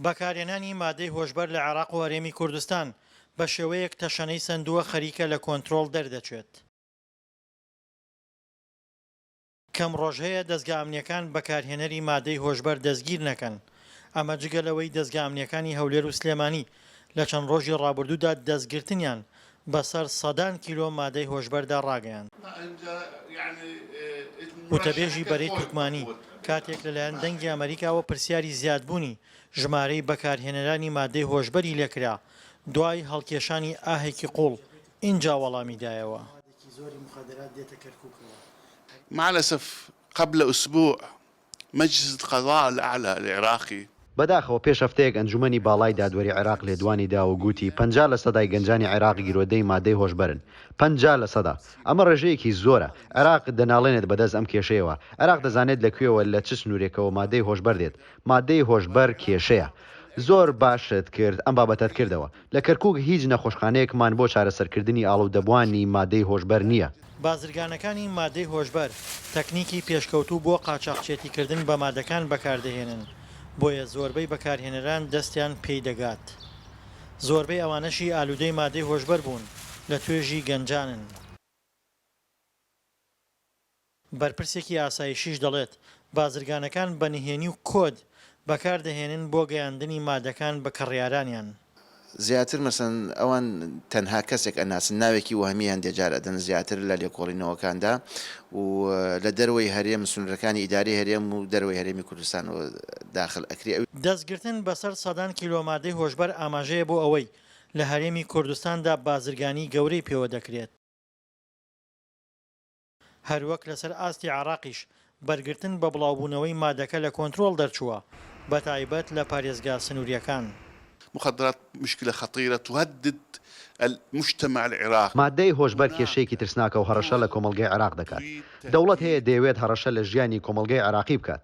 بەکارهێنانی مادەی هۆشبەر لە عێراق و هەرێمی کوردستان بە شێوەیەک تەشەنەی سندووە خەریکە لە کۆنتڕۆڵ دەردەچێت. کەم ڕۆژ هەیە دەستگا ئەمنیەکان بەکارهێنەری مادەی هۆشبەر دەستگیر نەکەن. ئەمە جگەلەوەی دەستگا ئەمنیەکانی هەولێر و سلێمانی لە چەند ڕۆژی ڕابردوودا دەستگرتنیان بەسەر سەدان کیلۆ مادەی هۆشبەردا ڕاگەیاند. وتەبێژی بەرەی تورکمانی کاتێک لەلایەن دەنگی ئەمریکاوە پرسیاری زیادبوونی ژمارەی بەکارهێنەرانی مادەی هۆشبەری لێکرا دوای هەڵکێشانی ئاهێکی قوڵ اینجا وەڵامی دایەوە. مع الأسف قبل أسبوع مجلس القضاء الأعلى العراقي بەداخەوە پێش هەفتەیەک ئەنجومەنی باڵای دادوەری عێراق لێدوانیدا و گوتی 50% گەنجانی عێراق گیرۆدەی مادەی هۆشبەرن. 50%. ئەمە ڕێژەیەکی زۆرە. عێراق دەناڵێنێت بەدەست ئەم کێشەیەوە. عێراق دەزانێت لەکوێوە لە چ سنوورێکەوە مادەی هۆشبەر دێت. مادەی هۆشبەر کێشەیە. زۆر باشت کرد ئەم بابەتت کردەوە. لە کەرکووک هیچ نەخۆشخانەیەکمان بۆ چارەسەرکردنی ئاڵوودەبوانی مادەی هۆشبەر نییە. بازرگانەکانی مادەی هۆشبەر تەکنیکی پێشکەوتوو بۆ قاچاقچێتیکردن بە مادەکان بەکاردەهێنن. بۆیە زۆربەی بەکارهێنەران دەستیان پێی دەگات. زۆربەی ئەوانەشی ئالوودەی مادەی هۆشبەر بوون لە توێژی گەنجانن. بەرپرسێکی ئاسایشیش دەڵێت بازرگانەکان بە نهێنی و کۆد بەکاردەهێنن بۆ گەیاندنی مادەکان بە کڕیارانیان. زیاتر مەسەن ئەوان تەنها کەسێک ئەناسن ناوێکی وهمیان دێجار ئەدەن زیاتر لە لێکۆڵینەوەکاندا و لە دەروەی هەرێم سنوورەکانی ئیداری هەرێم و دەروەی هەرێمی کوردستان و داخل ئەکری. دەستگرتن بەسەر سەدان کیلۆ مادەی هۆشبەر ئاماژەیە بۆ ئەوەی لە هەرێمی کوردستاندا بازرگانی گەورەی پێوە دەکرێت. هەروەک لەسەر ئاستی عێراقیش بەرگرتن بە بڵاوبوونەوەی مادەکە لە کۆنتڕۆڵ دەرچووە بەتایبەت لە پارێزگا سنووریەکان. مخدرات مشكلة خطيرة تهدد المجتمع العراقي. مادەی هۆشبەر کێشەیەکی ترسناکە و هەڕەشە لە کۆمەڵگەی عێراق دەکات. دەوڵەت هەیە دەیەوێت هەڕەشە لە ژیانی کۆمەڵگەی عێراقی بکات.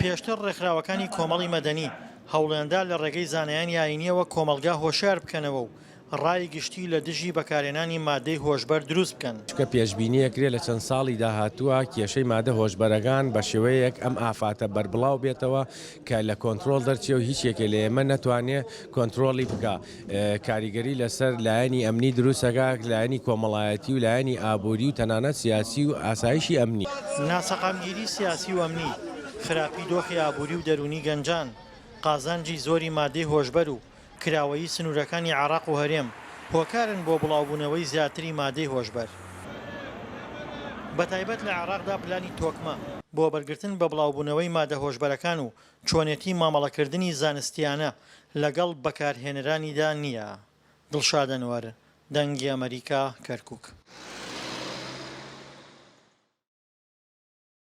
پێشتر ڕێکخراوەکانی کۆمەڵی مەدەنی هەوڵێندا لە ڕێگەی زانایانی ئاینیەوە کۆمەلگا هۆشیار بکەنەوە و ڕای گشتی لە دژی بەکارهێنانی مادەی هۆشبەر دروست بکەن. کە پێشبینیەکرێت لە چەند ساڵی داهاتووە کێشەی مادە هۆشبەرەکان بە شێوەیەک ئەم ئافاتە بەربڵاو بێتەوە کە لە کۆنتڕۆڵ دەرچێ و هیچ یەکێ لە ئێمە نەتوانێت کۆنتڕۆڵی بکە. کاریگەری لەسەر لایەنی ئەمنی دروستەکە، لایەنی کۆمەڵایەتی و لایەنی ئابووری و تەنانەت سیاسی و ئاسایشی ئەمنی. ناسەقامگیری سیاسی و ئەمنی، خراپی دۆخی ئابووری و دەرونی گەنجان، قازانجی زۆری مادەی هۆشبەر و کراوەیی سنوورەکانی عێراق و هەرێم هۆکارن بۆ بڵاوبوونەوەی زیاتری مادەی هۆشبەر. بەتایبەت لە عێراقدا پلانی تۆکمە بۆ بەرگرتن بە بڵاوبوونەوەی مادە هۆشبەرەکان و چۆنێتی مامەڵەکردنی زانستیانە لەگەڵ بەکارهێنەرانیدا نییە. دڵشاد ئەنوەر، دەنگی ئەمریکا، کەرکووک.